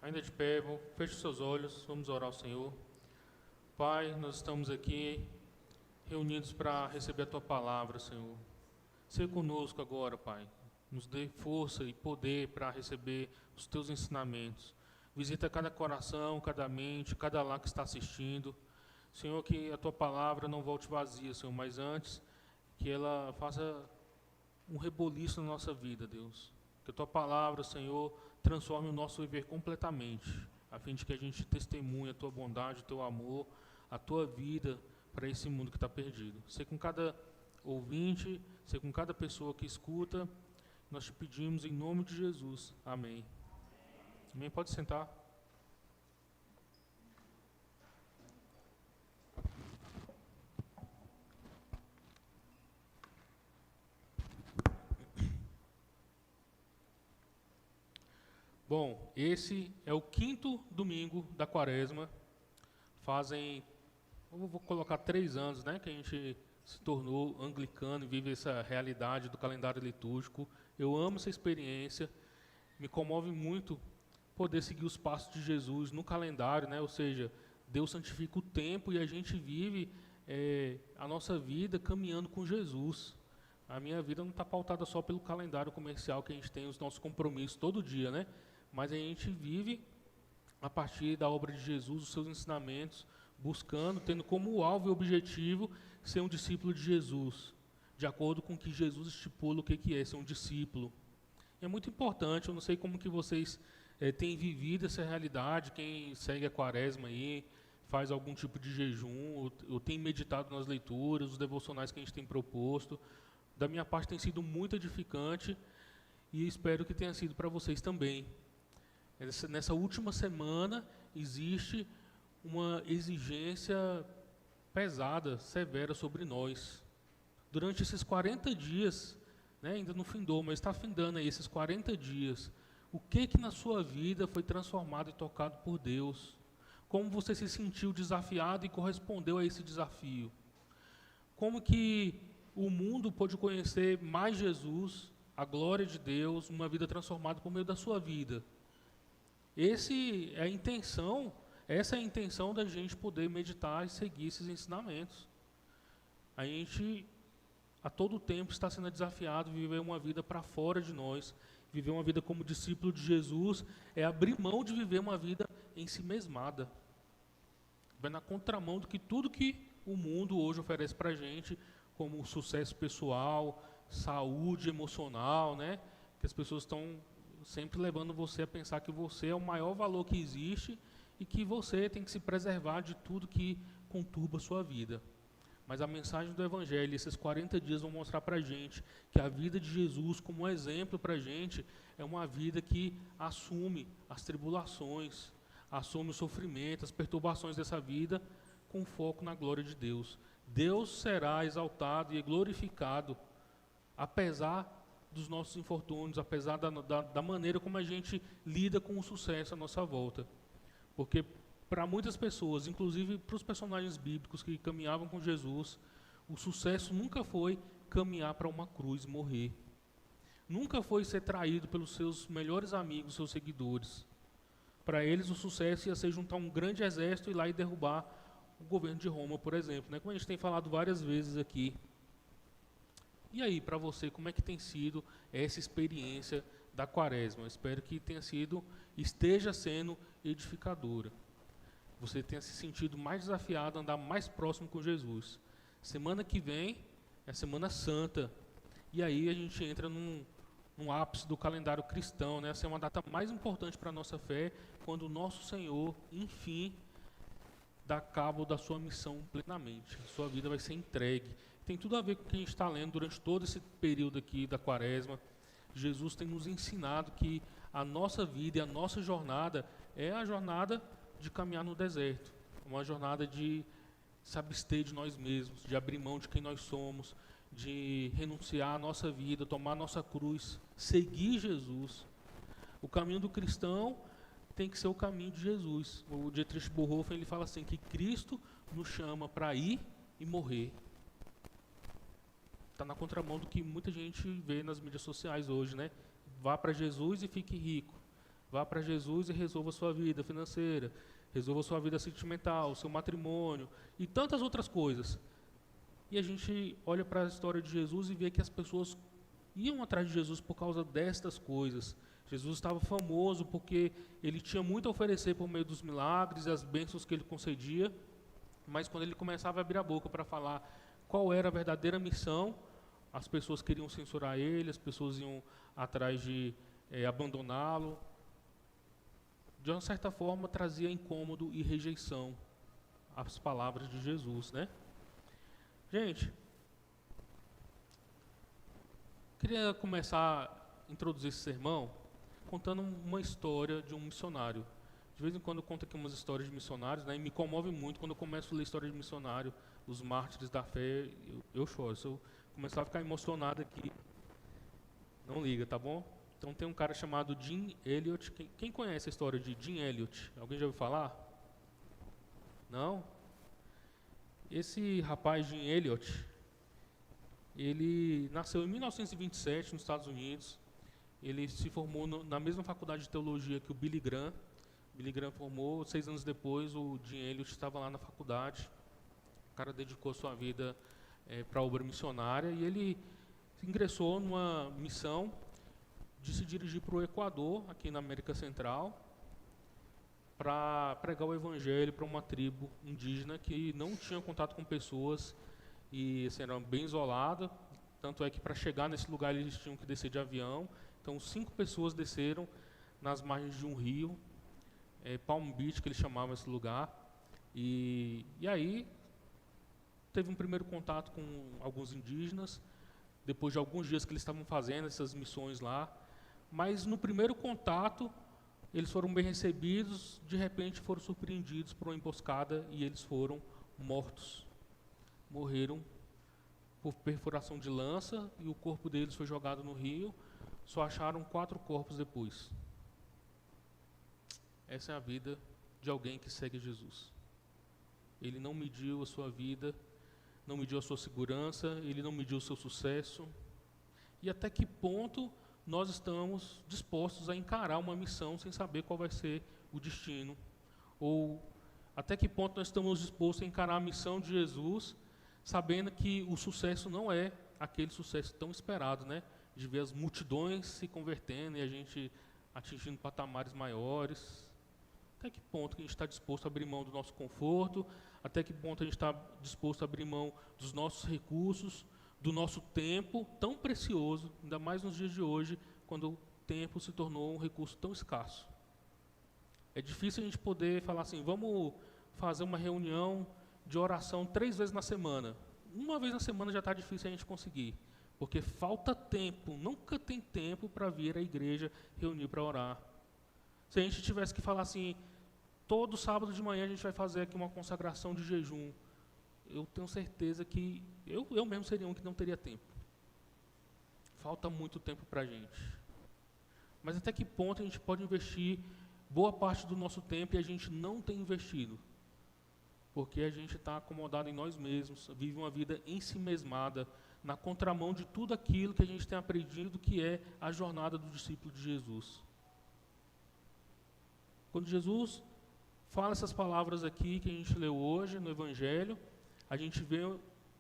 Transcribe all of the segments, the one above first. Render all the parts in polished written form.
Ainda de pé, feche os seus olhos, vamos orar ao Senhor. Pai, nós estamos aqui reunidos para receber a Tua palavra, Senhor. Seja conosco agora, Pai. Nos dê força e poder para receber os Teus ensinamentos. Visita cada coração, cada mente, cada lar que está assistindo. Senhor, que a Tua palavra não volte vazia, Senhor, mas antes que ela faça um reboliço na nossa vida, Deus. Que a Tua palavra, Senhor, transforme o nosso viver completamente, a fim de que a gente testemunhe a Tua bondade, o Teu amor, a Tua vida para esse mundo que está perdido. Ser com cada ouvinte, ser com cada pessoa que escuta, nós te pedimos em nome de Jesus. Amém. Amém. Pode sentar. Bom, esse é o 5º domingo da Quaresma. Eu vou colocar 3 anos, né, que a gente se tornou anglicano e vive essa realidade do calendário litúrgico. Eu amo essa experiência, me comove muito poder seguir os passos de Jesus no calendário, né? Ou seja, Deus santifica o tempo e a gente vive a nossa vida caminhando com Jesus. A minha vida não está pautada só pelo calendário comercial que a gente tem, os nossos compromissos todo dia, né? Mas a gente vive a partir da obra de Jesus, os seus ensinamentos, buscando, tendo como alvo e objetivo ser um discípulo de Jesus, de acordo com o que Jesus estipula o que é ser um discípulo. E é muito importante, eu não sei como que vocês têm vivido essa realidade, quem segue a Quaresma aí, faz algum tipo de jejum, ou tem meditado nas leituras, os devocionais que a gente tem proposto. Da minha parte tem sido muito edificante e espero que tenha sido para vocês também. Nessa última semana existe uma exigência pesada, severa sobre nós. Durante esses 40 dias, né, ainda não findou, mas está findando aí esses 40 dias, o que na sua vida foi transformado e tocado por Deus? Como você se sentiu desafiado e correspondeu a esse desafio? Como que o mundo pôde conhecer mais Jesus, a glória de Deus, uma vida transformada por meio da sua vida? Essa é a intenção da gente poder meditar e seguir esses ensinamentos. A gente, a todo tempo, está sendo desafiado a viver uma vida para fora de nós. Viver uma vida como discípulo de Jesus é abrir mão de viver uma vida em si mesmada. Vai na contramão do que tudo que o mundo hoje oferece para a gente, como sucesso pessoal, saúde emocional, né? Que as pessoas estão sempre levando você a pensar que você é o maior valor que existe e que você tem que se preservar de tudo que conturba a sua vida. Mas a mensagem do Evangelho, esses 40 dias vão mostrar para a gente que a vida de Jesus, como um exemplo para a gente, é uma vida que assume as tribulações, assume o sofrimento, as perturbações dessa vida, com foco na glória de Deus. Deus será exaltado e glorificado, apesar dos nossos infortúnios, apesar da maneira como a gente lida com o sucesso à nossa volta. Porque para muitas pessoas, inclusive para os personagens bíblicos que caminhavam com Jesus, o sucesso nunca foi caminhar para uma cruz, morrer. Nunca foi ser traído pelos seus melhores amigos, seus seguidores. Para eles o sucesso ia ser juntar um grande exército e ir lá e derrubar o governo de Roma, por exemplo, né? Como a gente tem falado várias vezes aqui. E aí, para você, como é que tem sido essa experiência da Quaresma? Eu espero que esteja sendo edificadora. Você tenha se sentido mais desafiado a andar mais próximo com Jesus. Semana que vem é a Semana Santa. E aí a gente entra num ápice do calendário cristão, né? Essa é uma data mais importante para a nossa fé, quando o nosso Senhor, enfim, dá cabo da sua missão plenamente. A sua vida vai ser entregue. Tem tudo a ver com o que a gente está lendo durante todo esse período aqui da Quaresma. Jesus tem nos ensinado que a nossa vida e a nossa jornada é a jornada de caminhar no deserto. Uma jornada de se abster de nós mesmos, de abrir mão de quem nós somos, de renunciar à nossa vida, tomar a nossa cruz, seguir Jesus. O caminho do cristão tem que ser o caminho de Jesus. O Dietrich Bonhoeffer, ele fala assim, que Cristo nos chama para ir e morrer. Está na contramão do que muita gente vê nas mídias sociais hoje, né? Vá para Jesus e fique rico. Vá para Jesus e resolva a sua vida financeira, resolva a sua vida sentimental, seu matrimônio e tantas outras coisas. E a gente olha para a história de Jesus e vê que as pessoas iam atrás de Jesus por causa destas coisas. Jesus estava famoso porque ele tinha muito a oferecer por meio dos milagres e as bênçãos que ele concedia, mas quando ele começava a abrir a boca para falar qual era a verdadeira missão, as pessoas queriam censurar ele, as pessoas iam atrás de abandoná-lo. De uma certa forma, trazia incômodo e rejeição às palavras de Jesus, né? Gente, queria começar a introduzir esse sermão contando uma história de um missionário. De vez em quando eu conto aqui umas histórias de missionários, né? E me comove muito quando eu começo a ler história de missionário, os mártires da fé, eu choro. Se eu começar a ficar emocionado aqui, não liga, tá bom? Então tem um cara chamado Jim Elliot. Quem conhece a história de Jim Elliot? Alguém já ouviu falar? Não? Esse rapaz, Jim Elliot, ele nasceu em 1927 nos Estados Unidos. Ele se formou na mesma faculdade de teologia que o Billy Graham. Billy Graham formou, 6 anos depois o Jim Elliot estava lá na faculdade. O cara dedicou sua vida para a obra missionária e ele ingressou numa missão de se dirigir para o Equador, aqui na América Central, para pregar o evangelho para uma tribo indígena que não tinha contato com pessoas e assim, era bem isolada. Tanto é que para chegar nesse lugar eles tinham que descer de avião. Então 5 pessoas desceram nas margens de um rio, Palm Beach, que eles chamavam esse lugar. E aí teve um primeiro contato com alguns indígenas, depois de alguns dias que eles estavam fazendo essas missões lá. Mas no primeiro contato, eles foram bem recebidos, de repente foram surpreendidos por uma emboscada e eles foram mortos. Morreram por perfuração de lança e o corpo deles foi jogado no rio. Só acharam 4 corpos depois. Essa é a vida de alguém que segue Jesus. Ele não mediu a sua vida, não mediu a sua segurança, ele não mediu o seu sucesso. E até que ponto nós estamos dispostos a encarar uma missão sem saber qual vai ser o destino? Ou até que ponto nós estamos dispostos a encarar a missão de Jesus, sabendo que o sucesso não é aquele sucesso tão esperado, né? De ver as multidões se convertendo e a gente atingindo patamares maiores. Até que ponto que a gente está disposto a abrir mão do nosso conforto? Até que ponto a gente está disposto a abrir mão dos nossos recursos, do nosso tempo tão precioso, ainda mais nos dias de hoje, quando o tempo se tornou um recurso tão escasso. É difícil a gente poder falar assim, vamos fazer uma reunião de oração 3 vezes na semana. Uma vez na semana já está difícil a gente conseguir, porque falta tempo, nunca tem tempo para vir à igreja reunir para orar. Se a gente tivesse que falar assim, todo sábado de manhã a gente vai fazer aqui uma consagração de jejum, eu tenho certeza que eu mesmo seria um que não teria tempo. Falta muito tempo para a gente. Mas até que ponto a gente pode investir boa parte do nosso tempo e a gente não tem investido? Porque a gente está acomodado em nós mesmos, vive uma vida ensimesmada, na contramão de tudo aquilo que a gente tem aprendido que é a jornada do discípulo de Jesus. Quando Jesus fala essas palavras aqui que a gente leu hoje no Evangelho, a gente vê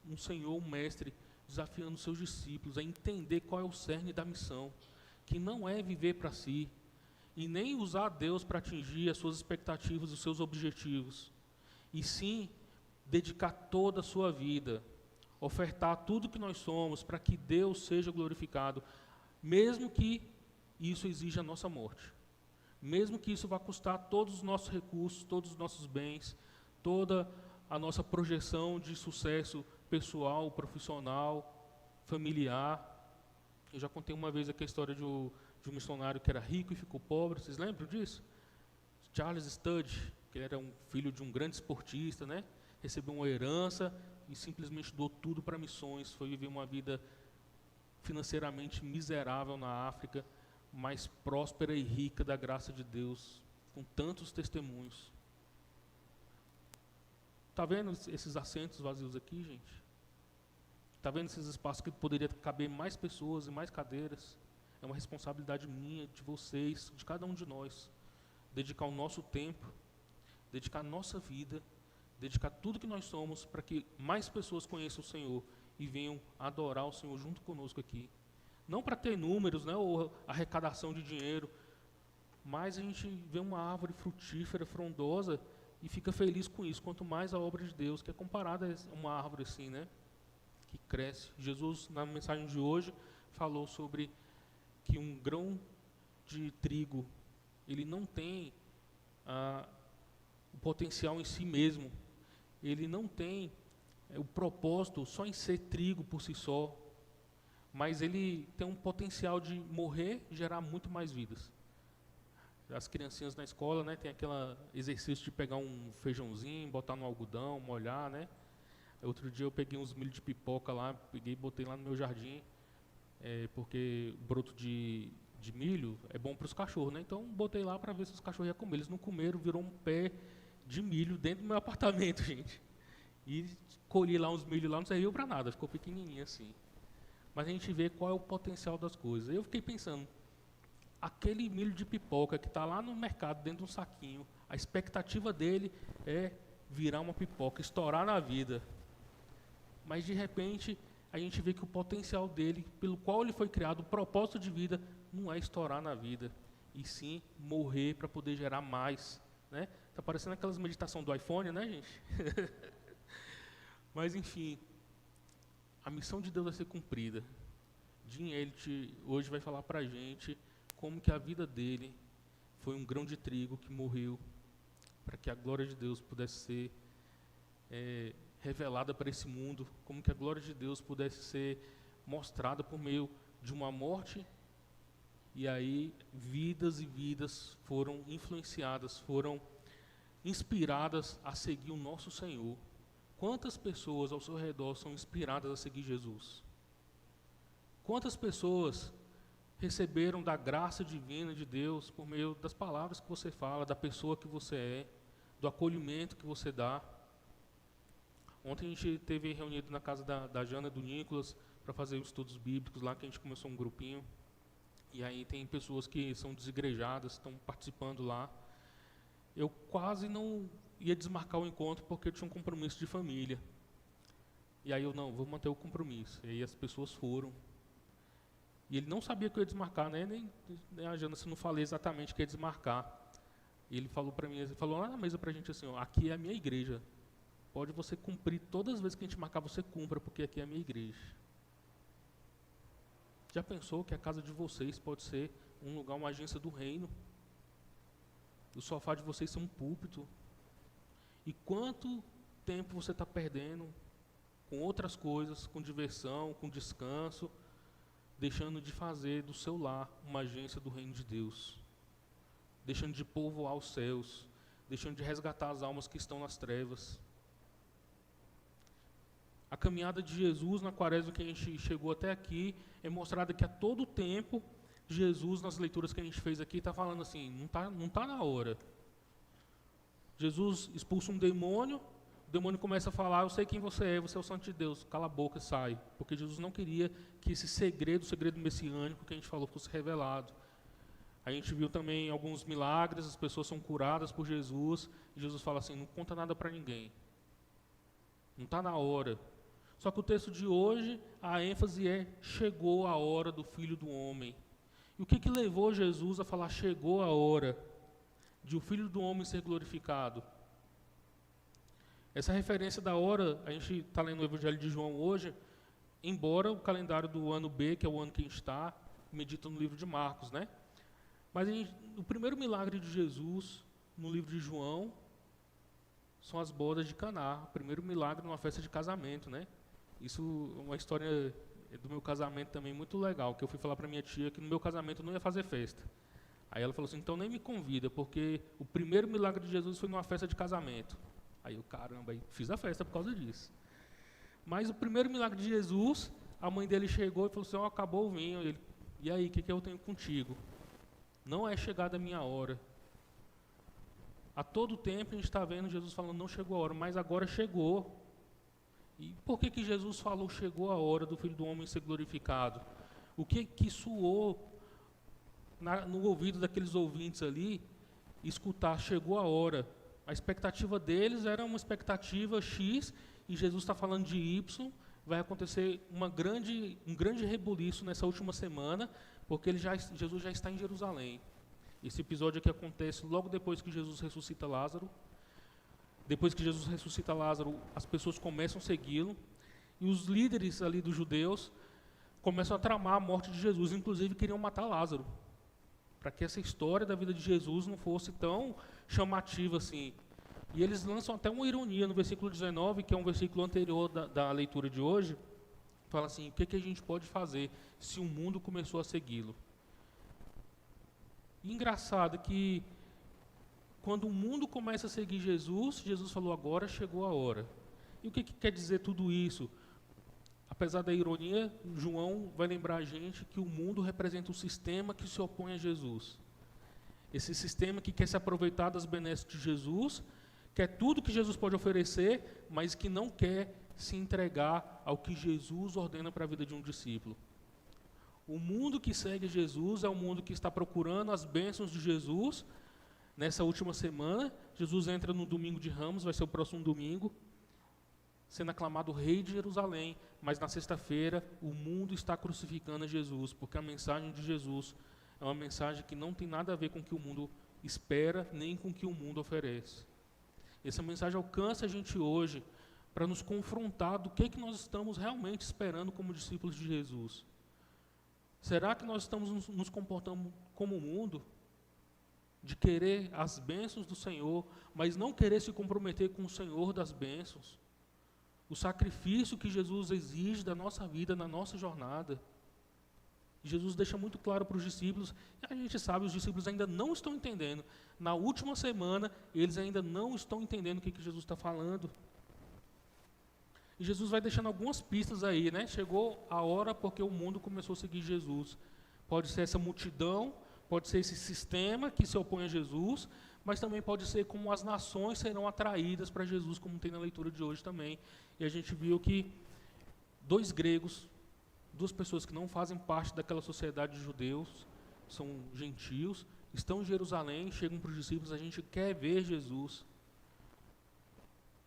um Senhor, um Mestre, desafiando os seus discípulos a entender qual é o cerne da missão, que não é viver para si, e nem usar Deus para atingir as suas expectativas, os seus objetivos, e sim dedicar toda a sua vida, ofertar tudo que nós somos para que Deus seja glorificado, mesmo que isso exija a nossa morte, mesmo que isso vá custar todos os nossos recursos, todos os nossos bens, toda a nossa projeção de sucesso pessoal, profissional, familiar. Eu já contei uma vez aqui a história de um missionário que era rico e ficou pobre, vocês lembram disso? Charles Studd, que era um filho de um grande esportista, né? Recebeu uma herança e simplesmente doou tudo para missões, foi viver uma vida financeiramente miserável na África, mas próspera e rica da graça de Deus, com tantos testemunhos. Está vendo esses assentos vazios aqui, gente? Está vendo esses espaços que poderia caber mais pessoas e mais cadeiras? é uma responsabilidade minha, de vocês, de cada um de nós. Dedicar o nosso tempo, dedicar a nossa vida, dedicar tudo que nós somos para que mais pessoas conheçam o Senhor e venham adorar o Senhor junto conosco aqui. Não para ter números, né, ou arrecadação de dinheiro, mas a gente vê uma árvore frutífera, frondosa, e fica feliz com isso. Quanto mais a obra de Deus, que é comparada a uma árvore assim, né, que cresce. Jesus, na mensagem de hoje, falou sobre que um grão de trigo, ele não tem o potencial em si mesmo. Ele não tem o propósito só em ser trigo por si só, mas ele tem um potencial de morrer e gerar muito mais vidas. As criancinhas na escola, né, tem aquele exercício de pegar um feijãozinho, botar no algodão, molhar, né? Outro dia eu peguei uns milho de pipoca lá, peguei e botei lá no meu jardim, porque o broto de milho é bom para os cachorros, né? Então botei lá para ver se os cachorros iam comer. Eles não comeram, virou um pé de milho dentro do meu apartamento, gente. E colhi lá uns milho lá, não serviu para nada, ficou pequenininho assim. Mas a gente vê qual é o potencial das coisas. Eu fiquei pensando, aquele milho de pipoca que está lá no mercado, dentro de um saquinho, a expectativa dele é virar uma pipoca, estourar na vida. Mas de repente, a gente vê que o potencial dele, pelo qual ele foi criado, o propósito de vida, não é estourar na vida, e sim morrer para poder gerar mais. Né? Tá parecendo aquelas meditações do iPhone, né, gente? Mas enfim, a missão de Deus vai ser cumprida. Jim Elliot hoje vai falar para a gente como que a vida dele foi um grão de trigo que morreu para que a glória de Deus pudesse ser revelada para esse mundo, como que a glória de Deus pudesse ser mostrada por meio de uma morte, e aí vidas e vidas foram influenciadas, foram inspiradas a seguir o nosso Senhor. Quantas pessoas ao seu redor são inspiradas a seguir Jesus? Quantas pessoas receberam da graça divina de Deus por meio das palavras que você fala, da pessoa que você é, do acolhimento que você dá? Ontem a gente esteve reunido na casa da Jana e do Nicolas para fazer os estudos bíblicos lá, que a gente começou um grupinho. E aí tem pessoas que são desigrejadas, estão participando lá. Eu quase não ia desmarcar o encontro porque eu tinha um compromisso de família. E aí eu, não, vou manter o compromisso. E aí as pessoas foram. E ele não sabia que eu ia desmarcar, né? Nem a Jana, se não falei exatamente que ia desmarcar. E ele falou para mim, ele falou lá na mesa para a gente assim, ó, aqui é a minha igreja. Pode você cumprir, todas as vezes que a gente marcar, você cumpra, porque aqui é a minha igreja. Já pensou que a casa de vocês pode ser um lugar, uma agência do reino? O sofá de vocês ser um púlpito? E quanto tempo você está perdendo com outras coisas, com diversão, com descanso, deixando de fazer do seu lar uma agência do reino de Deus, deixando de povoar os céus, deixando de resgatar as almas que estão nas trevas. A caminhada de Jesus na quaresma que a gente chegou até aqui é mostrada que a todo tempo Jesus, nas leituras que a gente fez aqui, está falando assim, não tá na hora. Jesus expulsa um demônio, o demônio começa a falar, eu sei quem você é o santo de Deus, cala a boca e sai. Porque Jesus não queria que esse segredo, o segredo messiânico que a gente falou, fosse revelado. A gente viu também alguns milagres, as pessoas são curadas por Jesus, e Jesus fala assim, não conta nada para ninguém. Não está na hora. Só que o texto de hoje, a ênfase é, chegou a hora do Filho do Homem. E o que levou Jesus a falar, chegou a hora de o Filho do Homem ser glorificado? Essa referência da hora, a gente está lendo o Evangelho de João hoje, embora o calendário do ano B, que é o ano que a gente está, medita no livro de Marcos, né? Mas o primeiro milagre de Jesus, no livro de João, são as bodas de Caná, o primeiro milagre numa festa de casamento, né? Isso é uma história do meu casamento também muito legal, que eu fui falar para minha tia que no meu casamento eu não ia fazer festa. Aí ela falou assim, então nem me convida, porque o primeiro milagre de Jesus foi numa festa de casamento. Aí eu, caramba, aí fiz a festa por causa disso. Mas o primeiro milagre de Jesus, a mãe dele chegou e falou assim, acabou o vinho. Ele, e aí, o que eu tenho contigo? Não é chegada a minha hora. A todo tempo a gente está vendo Jesus falando, não chegou a hora, mas agora chegou. E por que Jesus falou, chegou a hora do Filho do Homem ser glorificado? O que soou no ouvido daqueles ouvintes ali, escutar, chegou a hora. A expectativa deles era uma expectativa X, e Jesus está falando de Y. Vai acontecer um grande rebuliço nessa última semana, porque Jesus já está em Jerusalém. Esse episódio aqui acontece logo depois que Jesus ressuscita Lázaro. Depois que Jesus ressuscita Lázaro, as pessoas começam a segui-lo, e os líderes ali dos judeus começam a tramar a morte de Jesus, inclusive queriam matar Lázaro, para que essa história da vida de Jesus não fosse tão chamativa assim. E eles lançam até uma ironia no versículo 19, que é um versículo anterior da leitura de hoje. Fala assim: o que a gente pode fazer se o mundo começou a segui-lo? E engraçado que quando o mundo começa a seguir Jesus, Jesus falou: agora chegou a hora. E o que quer dizer tudo isso? Apesar da ironia, João vai lembrar a gente que o mundo representa o sistema que se opõe a Jesus. Esse sistema que quer se aproveitar das benesses de Jesus, quer tudo que Jesus pode oferecer, mas que não quer se entregar ao que Jesus ordena para a vida de um discípulo. O mundo que segue Jesus é o mundo que está procurando as bênçãos de Jesus. Nessa última semana, Jesus entra no domingo de Ramos, vai ser o próximo domingo, sendo aclamado Rei de Jerusalém. Mas na sexta-feira, o mundo está crucificando a Jesus, porque a mensagem de Jesus é uma mensagem que não tem nada a ver com o que o mundo espera, nem com o que o mundo oferece. Essa mensagem alcança a gente hoje para nos confrontar do que nós estamos realmente esperando como discípulos de Jesus. Será que nós estamos nos comportando como o mundo? De querer as bênçãos do Senhor, mas não querer se comprometer com o Senhor das bênçãos? O sacrifício que Jesus exige da nossa vida, na nossa jornada. Jesus deixa muito claro para os discípulos, e a gente sabe, os discípulos ainda não estão entendendo. Na última semana, eles ainda não estão entendendo o que Jesus está falando. E Jesus vai deixando algumas pistas aí, né? Chegou a hora porque o mundo começou a seguir Jesus. Pode ser essa multidão, pode ser esse sistema que se opõe a Jesus, mas também pode ser como as nações serão atraídas para Jesus, como tem na leitura de hoje também. E a gente viu que dois gregos, duas pessoas que não fazem parte daquela sociedade de judeus, são gentios, estão em Jerusalém, chegam para os discípulos: a gente quer ver Jesus.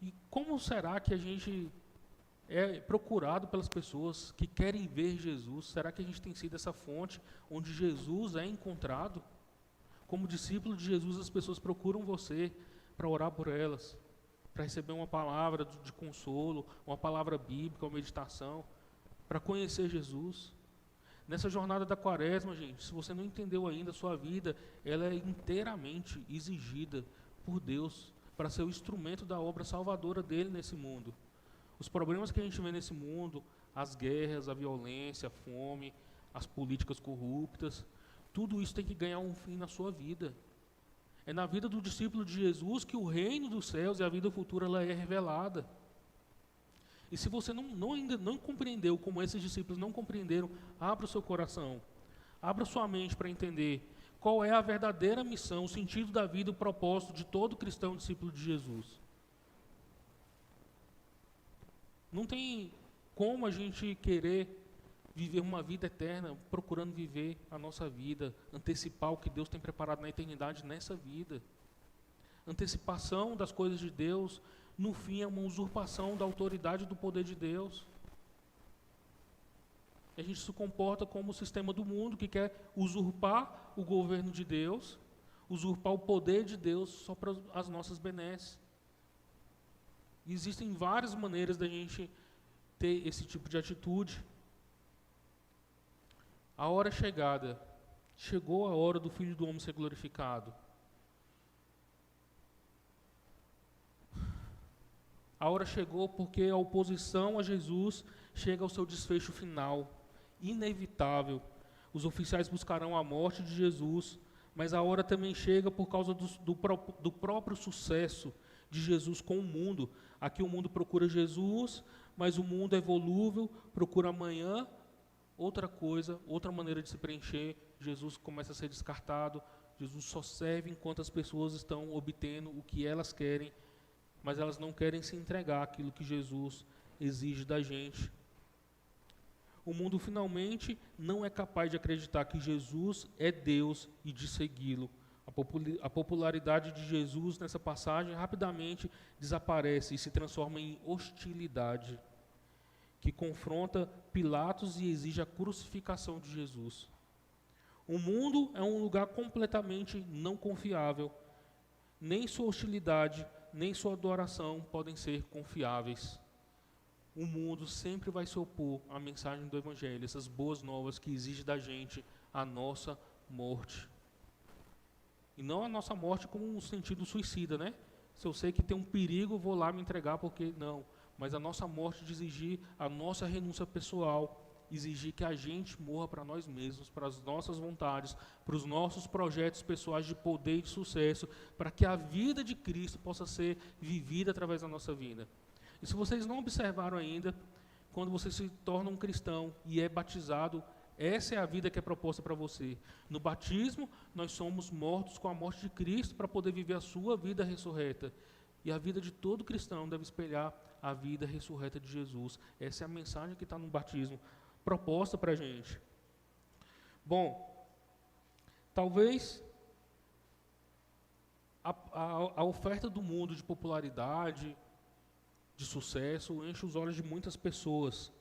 E como será que a gente é procurado pelas pessoas que querem ver Jesus? Será que a gente tem sido essa fonte onde Jesus é encontrado? Como discípulo de Jesus, as pessoas procuram você para orar por elas, para receber uma palavra de consolo, uma palavra bíblica, uma meditação, para conhecer Jesus. Nessa jornada da quaresma, gente, se você não entendeu ainda, a sua vida ela é inteiramente exigida por Deus para ser o instrumento da obra salvadora dele nesse mundo. Os problemas que a gente vê nesse mundo, as guerras, a violência, a fome, as políticas corruptas, tudo isso tem que ganhar um fim na sua vida. É na vida do discípulo de Jesus que o reino dos céus e a vida futura ela é revelada. E se você ainda não compreendeu, como esses discípulos não compreenderam, abra o seu coração, abra sua mente para entender qual é a verdadeira missão, o sentido da vida, o propósito de todo cristão discípulo de Jesus. Não tem como a gente querer viver uma vida eterna, procurando viver a nossa vida, antecipar o que Deus tem preparado na eternidade nessa vida. Antecipação das coisas de Deus, no fim é uma usurpação da autoridade e do poder de Deus. A gente se comporta como o sistema do mundo que quer usurpar o governo de Deus, usurpar o poder de Deus só para as nossas benesses. E existem várias maneiras da gente ter esse tipo de atitude. A hora é chegada, chegou a hora do Filho do Homem ser glorificado. A hora chegou porque a oposição a Jesus chega ao seu desfecho final, inevitável. Os oficiais buscarão a morte de Jesus, mas a hora também chega por causa do próprio sucesso de Jesus com o mundo. Aqui o mundo procura Jesus, mas o mundo é volúvel, procura amanhã outra coisa, outra maneira de se preencher. Jesus começa a ser descartado. Jesus só serve enquanto as pessoas estão obtendo o que elas querem, mas elas não querem se entregar àquilo que Jesus exige da gente. O mundo finalmente não é capaz de acreditar que Jesus é Deus e de segui-lo. A popularidade de Jesus nessa passagem rapidamente desaparece e se transforma em hostilidade, que confronta Pilatos e exige a crucificação de Jesus. O mundo é um lugar completamente não confiável. Nem sua hostilidade, nem sua adoração podem ser confiáveis. O mundo sempre vai se opor à mensagem do Evangelho, essas boas novas que exigem da gente a nossa morte. E não a nossa morte como um sentido suicida, né? Se eu sei que tem um perigo, eu vou lá me entregar porque não. Mas a nossa morte de exigir a nossa renúncia pessoal, exigir que a gente morra para nós mesmos, para as nossas vontades, para os nossos projetos pessoais de poder e de sucesso, para que a vida de Cristo possa ser vivida através da nossa vida. E se vocês não observaram ainda, quando você se torna um cristão e é batizado, essa é a vida que é proposta para você. No batismo, nós somos mortos com a morte de Cristo para poder viver a sua vida ressurreta. E a vida de todo cristão deve espelhar a vida ressurreta de Jesus. Essa é a mensagem que está no batismo, proposta para a gente. Bom, talvez a oferta do mundo de popularidade, de sucesso, enche os olhos de muitas pessoas.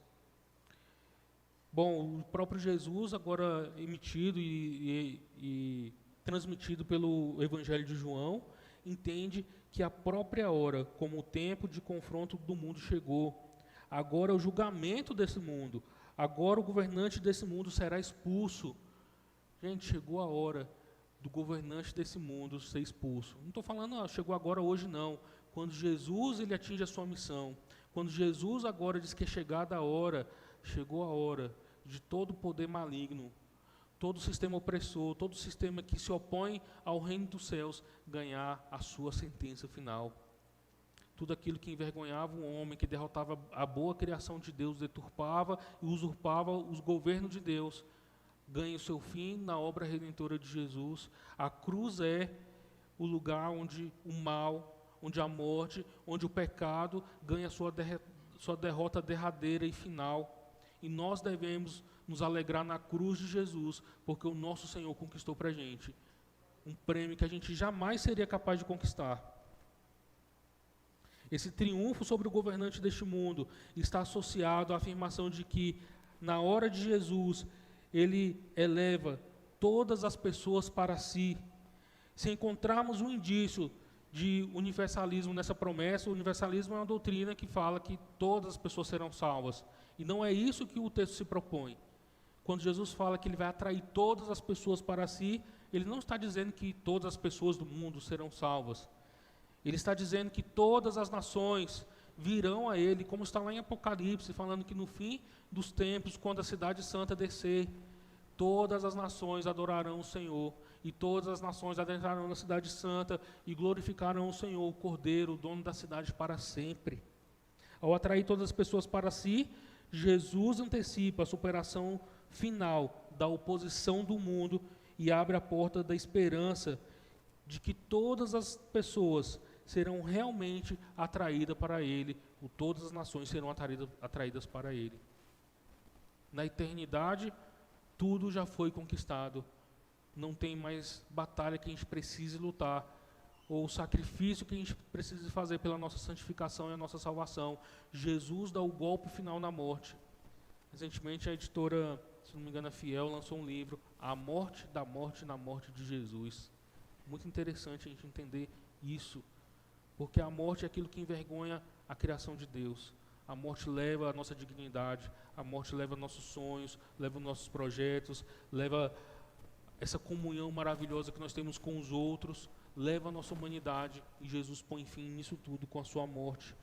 Bom, o próprio Jesus, agora emitido e transmitido pelo Evangelho de João, entende que a própria hora, como o tempo de confronto do mundo chegou. Agora o julgamento desse mundo, agora o governante desse mundo será expulso. Gente, chegou a hora do governante desse mundo ser expulso. Não estou falando, chegou agora hoje não. Quando Jesus ele atinge a sua missão, quando Jesus agora diz que é chegada a hora, chegou a hora de todo o poder maligno, todo o sistema opressor, todo o sistema que se opõe ao reino dos céus, ganhar a sua sentença final. Tudo aquilo que envergonhava o homem, que derrotava a boa criação de Deus, deturpava e usurpava os governos de Deus, ganha o seu fim na obra redentora de Jesus. A cruz é o lugar onde o mal, onde a morte, onde o pecado ganha sua derrota derradeira e final. E nós devemos nos alegrar na cruz de Jesus, porque o nosso Senhor conquistou para a gente um prêmio que a gente jamais seria capaz de conquistar. Esse triunfo sobre o governante deste mundo está associado à afirmação de que, na hora de Jesus, ele eleva todas as pessoas para si. Se encontrarmos um indício de universalismo nessa promessa, o universalismo é uma doutrina que fala que todas as pessoas serão salvas. E não é isso que o texto se propõe. Quando Jesus fala que ele vai atrair todas as pessoas para si, ele não está dizendo que todas as pessoas do mundo serão salvas. Ele está dizendo que todas as nações virão a ele, como está lá em Apocalipse, falando que no fim dos tempos, quando a cidade santa descer, todas as nações adorarão o Senhor, e todas as nações adentrarão na cidade santa e glorificarão o Senhor, o Cordeiro, o dono da cidade, para sempre. Ao atrair todas as pessoas para si, Jesus antecipa a superação final da oposição do mundo e abre a porta da esperança de que todas as pessoas serão realmente atraídas para Ele, ou todas as nações serão atraídas para Ele. Na eternidade, tudo já foi conquistado. Não tem mais batalha que a gente precise lutar, ou sacrifício que a gente precise fazer pela nossa santificação e a nossa salvação. Jesus dá o golpe final na morte. Recentemente a editora, se não me engano, a Fiel, lançou um livro, A Morte da Morte na Morte de Jesus. Muito interessante a gente entender isso, porque a morte é aquilo que envergonha a criação de Deus. A morte leva a nossa dignidade, a morte leva nossos sonhos, leva os nossos projetos, leva essa comunhão maravilhosa que nós temos com os outros, leva a nossa humanidade, e Jesus põe fim nisso tudo com a sua morte.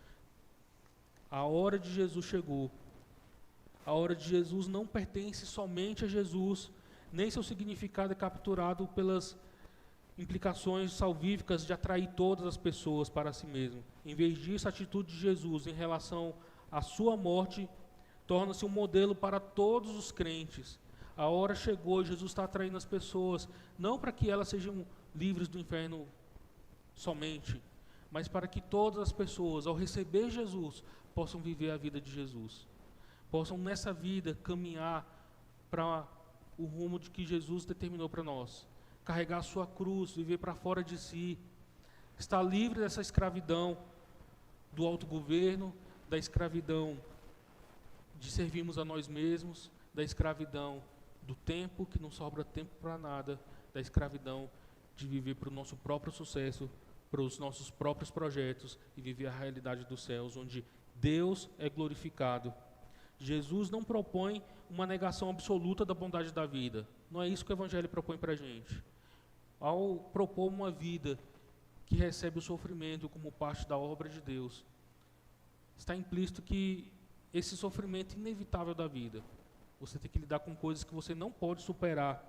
A hora de Jesus chegou. A hora de Jesus não pertence somente a Jesus, nem seu significado é capturado pelas implicações salvíficas de atrair todas as pessoas para si mesmo. Em vez disso, a atitude de Jesus em relação à sua morte torna-se um modelo para todos os crentes. A hora chegou, Jesus está atraindo as pessoas, não para que elas sejam livres do inferno somente, mas para que todas as pessoas, ao receber Jesus, possam viver a vida de Jesus. possam nessa vida caminhar para o rumo de que Jesus determinou para nós. Carregar a sua cruz, viver para fora de si, estar livre dessa escravidão do autogoverno, da escravidão de servirmos a nós mesmos, da escravidão do tempo, que não sobra tempo para nada, da escravidão de viver para o nosso próprio sucesso, para os nossos próprios projetos e viver a realidade dos céus, onde Deus é glorificado. Jesus não propõe uma negação absoluta da bondade da vida. Não é isso que o Evangelho propõe para a gente. Ao propor uma vida que recebe o sofrimento como parte da obra de Deus, está implícito que esse sofrimento inevitável da vida, você tem que lidar com coisas que você não pode superar,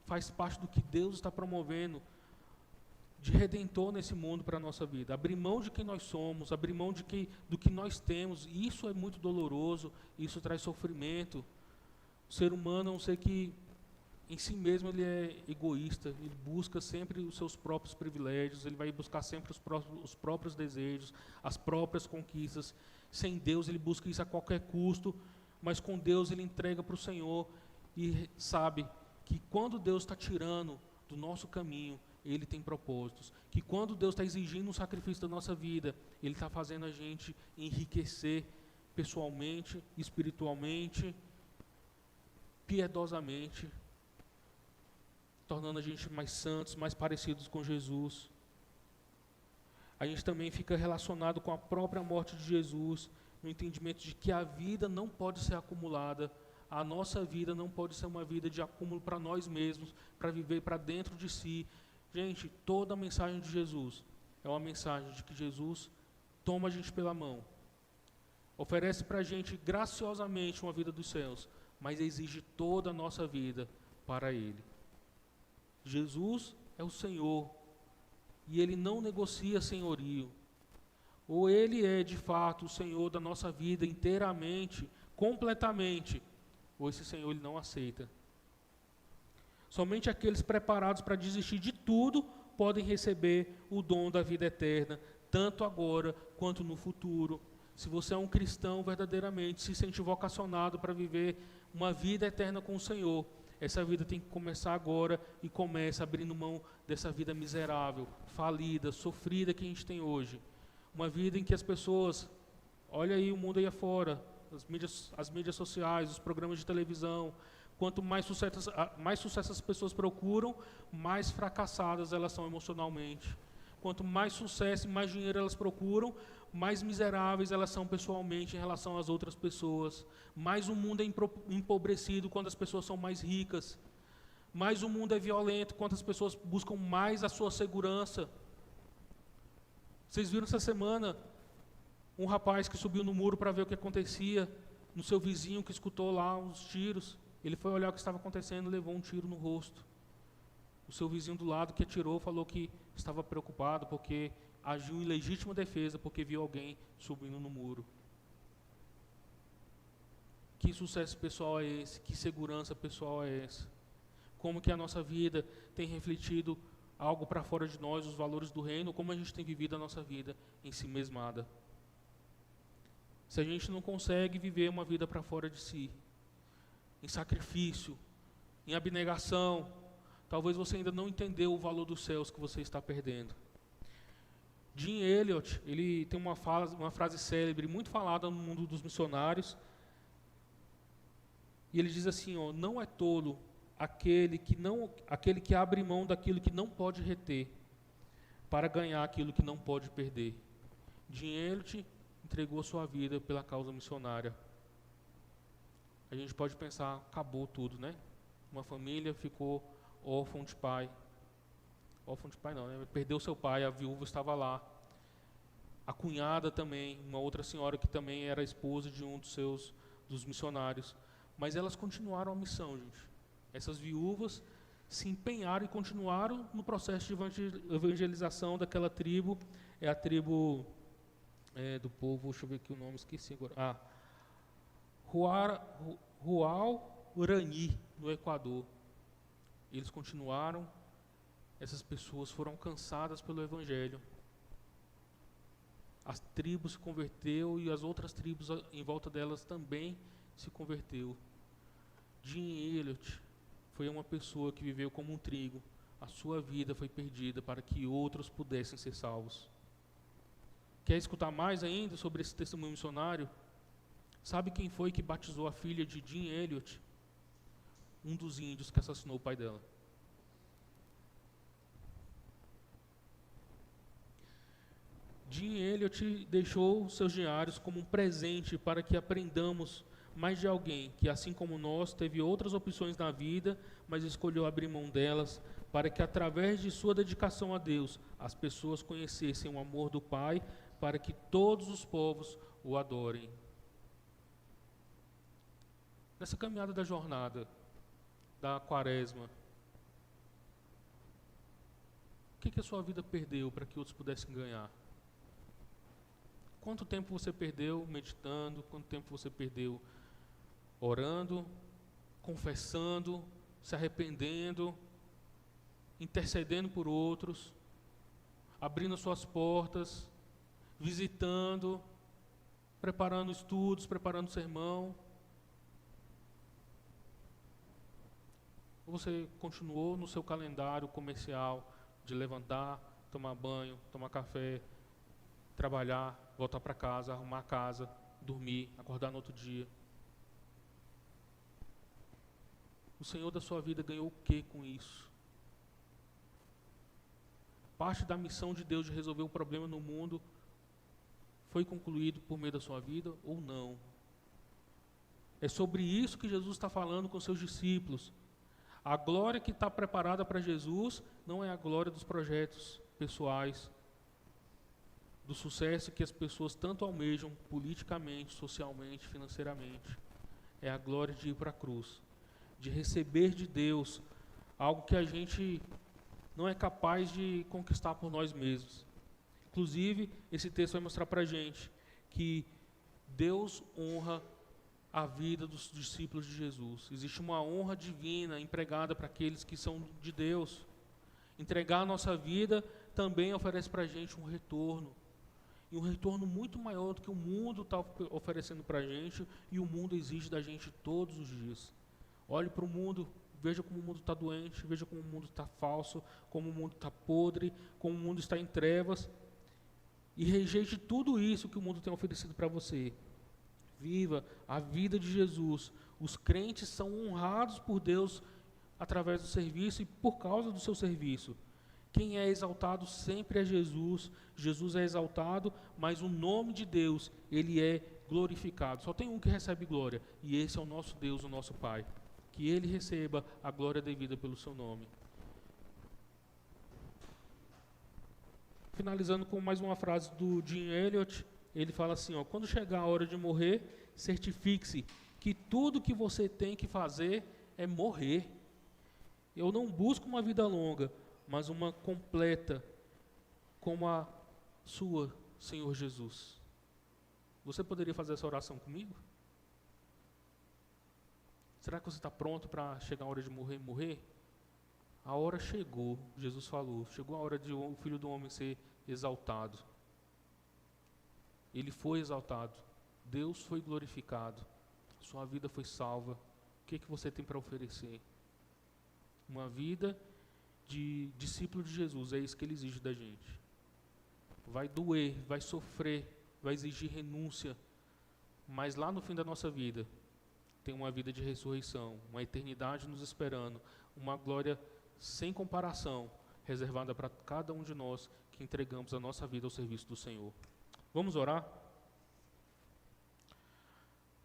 faz parte do que Deus está promovendo de redentor nesse mundo para a nossa vida. Abrir mão de quem nós somos, abrir mão do que nós temos, isso é muito doloroso, isso traz sofrimento. O ser humano é um ser que em si mesmo ele é egoísta, ele busca sempre os seus próprios privilégios, ele vai buscar sempre os próprios desejos, as próprias conquistas. Sem Deus ele busca isso a qualquer custo, mas com Deus ele entrega para o Senhor e sabe que quando Deus está tirando do nosso caminho, Ele tem propósitos. Que quando Deus está exigindo um sacrifício da nossa vida, Ele está fazendo a gente enriquecer pessoalmente, espiritualmente, piedosamente, tornando a gente mais santos, mais parecidos com Jesus. A gente também fica relacionado com a própria morte de Jesus, no entendimento de que a vida não pode ser acumulada, a nossa vida não pode ser uma vida de acúmulo para nós mesmos, para viver para dentro de si. Gente, toda a mensagem de Jesus é uma mensagem de que Jesus toma a gente pela mão, oferece para a gente graciosamente uma vida dos céus, mas exige toda a nossa vida para Ele. Jesus é o Senhor e Ele não negocia senhorio. Ou Ele é de fato o Senhor da nossa vida inteiramente, completamente, ou esse Senhor Ele não aceita. Somente aqueles preparados para desistir de tudo podem receber o dom da vida eterna, tanto agora quanto no futuro. Se você é um cristão verdadeiramente, se sente vocacionado para viver uma vida eterna com o Senhor, essa vida tem que começar agora e começa abrindo mão dessa vida miserável, falida, sofrida que a gente tem hoje. Uma vida em que as pessoas, olha aí o mundo aí afora, as mídias sociais, os programas de televisão, quanto mais sucesso as pessoas procuram, mais fracassadas elas são emocionalmente. Quanto mais sucesso e mais dinheiro elas procuram, mais miseráveis elas são pessoalmente em relação às outras pessoas. Mais o mundo é empobrecido quando as pessoas são mais ricas. Mais o mundo é violento quando as pessoas buscam mais a sua segurança. Vocês viram essa semana um rapaz que subiu no muro para ver o que acontecia no seu vizinho que escutou lá os tiros. Ele foi olhar o que estava acontecendo e levou um tiro no rosto. O seu vizinho do lado que atirou falou que estava preocupado porque agiu em legítima defesa porque viu alguém subindo no muro. Que sucesso pessoal é esse? Que segurança pessoal é essa? Como que a nossa vida tem refletido algo para fora de nós, os valores do reino, como a gente tem vivido a nossa vida em si mesmada. Se a gente não consegue viver uma vida para fora de si, em sacrifício, em abnegação, talvez você ainda não entendeu o valor dos céus que você está perdendo. Jim Elliot, ele tem uma frase célebre, muito falada no mundo dos missionários, e ele diz assim, ó, não é tolo aquele que abre mão daquilo que não pode reter, para ganhar aquilo que não pode perder. Jim Elliot entregou sua vida pela causa missionária. A gente pode pensar, acabou tudo, né? Uma família ficou órfã de pai não, né? Perdeu seu pai, a viúva estava lá. A cunhada também, uma outra senhora que também era esposa de um dos missionários. Mas elas continuaram a missão, gente. Essas viúvas se empenharam e continuaram no processo de evangelização daquela tribo. É a tribo do povo, deixa eu ver aqui o nome, esqueci agora. Huaurani, no Equador. Eles continuaram, essas pessoas foram alcançadas pelo Evangelho. As tribos se converteu e as outras tribos em volta delas também se converteu. Jim Elliot foi uma pessoa que viveu como um trigo. A sua vida foi perdida para que outros pudessem ser salvos. Quer escutar mais ainda sobre esse testemunho missionário? Sabe quem foi que batizou a filha de Jim Elliot? Um dos índios que assassinou o pai dela. Jim Elliot deixou seus diários como um presente para que aprendamos mais de alguém que, assim como nós, teve outras opções na vida, mas escolheu abrir mão delas, para que através de sua dedicação a Deus, as pessoas conhecessem o amor do Pai, para que todos os povos o adorem. Nessa caminhada da jornada, da quaresma, o que a sua vida perdeu para que outros pudessem ganhar? Quanto tempo você perdeu meditando? Quanto tempo você perdeu orando, confessando, se arrependendo, intercedendo por outros, abrindo suas portas, visitando, preparando estudos, preparando sermão? Ou você continuou no seu calendário comercial de levantar, tomar banho, tomar café, trabalhar, voltar para casa, arrumar a casa, dormir, acordar no outro dia? O Senhor da sua vida ganhou o que com isso? Parte da missão de Deus de resolver o problema no mundo foi concluído por meio da sua vida ou não? É sobre isso que Jesus está falando com seus discípulos. A glória que está preparada para Jesus não é a glória dos projetos pessoais, do sucesso que as pessoas tanto almejam politicamente, socialmente, financeiramente. É a glória de ir para a cruz, de receber de Deus algo que a gente não é capaz de conquistar por nós mesmos. Inclusive, esse texto vai mostrar para a gente que Deus honra a vida dos discípulos de Jesus. Existe uma honra divina empregada para aqueles que são de Deus. Entregar a nossa vida também oferece para a gente um retorno. E um retorno muito maior do que o mundo está oferecendo para a gente, e o mundo exige da gente todos os dias. Olhe para o mundo, veja como o mundo está doente, veja como o mundo está falso, como o mundo está podre, como o mundo está em trevas, e rejeite tudo isso que o mundo tem oferecido para você. Viva a vida de Jesus. Os crentes são honrados por Deus através do serviço e por causa do seu serviço. Quem é exaltado sempre é Jesus. Jesus é exaltado, mas o nome de Deus, ele é glorificado. Só tem um que recebe glória, e esse é o nosso Deus, o nosso Pai. Que ele receba a glória devida pelo seu nome. Finalizando com mais uma frase do Jim Elliot, ele fala assim, quando chegar a hora de morrer, certifique-se que tudo que você tem que fazer é morrer. Eu não busco uma vida longa, mas uma completa, como a sua, Senhor Jesus. Você poderia fazer essa oração comigo? Será que você está pronto para chegar a hora de morrer? A hora chegou, Jesus falou. Chegou a hora de o Filho do Homem ser exaltado. Ele foi exaltado. Deus foi glorificado. Sua vida foi salva. O que você tem para oferecer? Uma vida de discípulo de Jesus. É isso que ele exige da gente. Vai doer, vai sofrer, vai exigir renúncia. Mas lá no fim da nossa vida, tem uma vida de ressurreição, uma eternidade nos esperando, uma glória sem comparação, reservada para cada um de nós que entregamos a nossa vida ao serviço do Senhor. Vamos orar?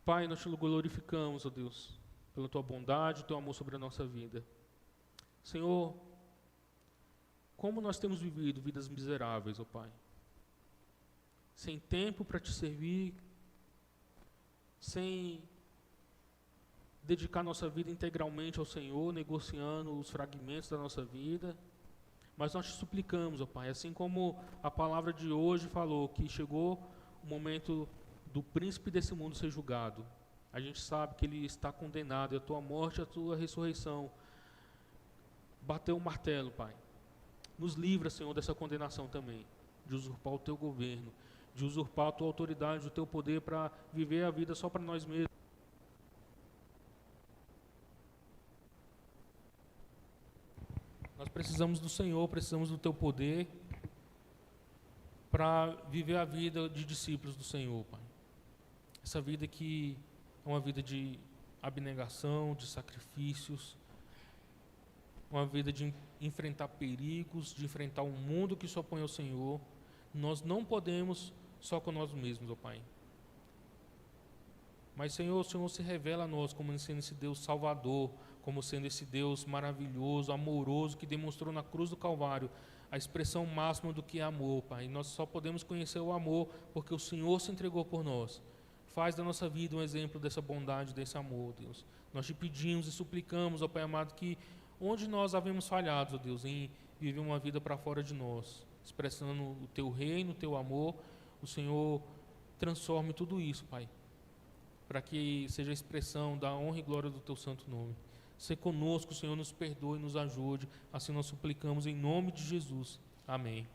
Pai, nós te glorificamos, ó Deus, pela tua bondade, o teu amor sobre a nossa vida. Senhor, como nós temos vivido vidas miseráveis, ó Pai, sem tempo para te servir, sem dedicar nossa vida integralmente ao Senhor, negociando os fragmentos da nossa vida. Mas nós te suplicamos, ó Pai, assim como a palavra de hoje falou, que chegou o momento do príncipe desse mundo ser julgado. A gente sabe que ele está condenado, e a tua morte e a tua ressurreição bateu o martelo, Pai. Nos livra, Senhor, dessa condenação também, de usurpar o teu governo, de usurpar a tua autoridade, o teu poder para viver a vida só para nós mesmos. precisamos do Senhor, precisamos do Teu poder para viver a vida de discípulos do Senhor, Pai. Essa vida que é uma vida de abnegação, de sacrifícios, uma vida de enfrentar perigos, de enfrentar um mundo que se opõe ao Senhor. Nós não podemos só com nós mesmos, ó Pai. Mas, Senhor, o Senhor se revela a nós como sendo esse Deus salvador, como sendo esse Deus maravilhoso, amoroso, que demonstrou na cruz do Calvário a expressão máxima do que é amor, Pai. E nós só podemos conhecer o amor porque o Senhor se entregou por nós. Faz da nossa vida um exemplo dessa bondade, desse amor, Deus. Nós te pedimos e suplicamos, ó Pai amado, que onde nós havemos falhado, ó Deus, em viver uma vida para fora de nós, expressando o Teu reino, o Teu amor, o Senhor transforme tudo isso, Pai, para que seja a expressão da honra e glória do Teu santo nome. Se conosco, Senhor, nos perdoe e nos ajude. Assim nós suplicamos em nome de Jesus. Amém.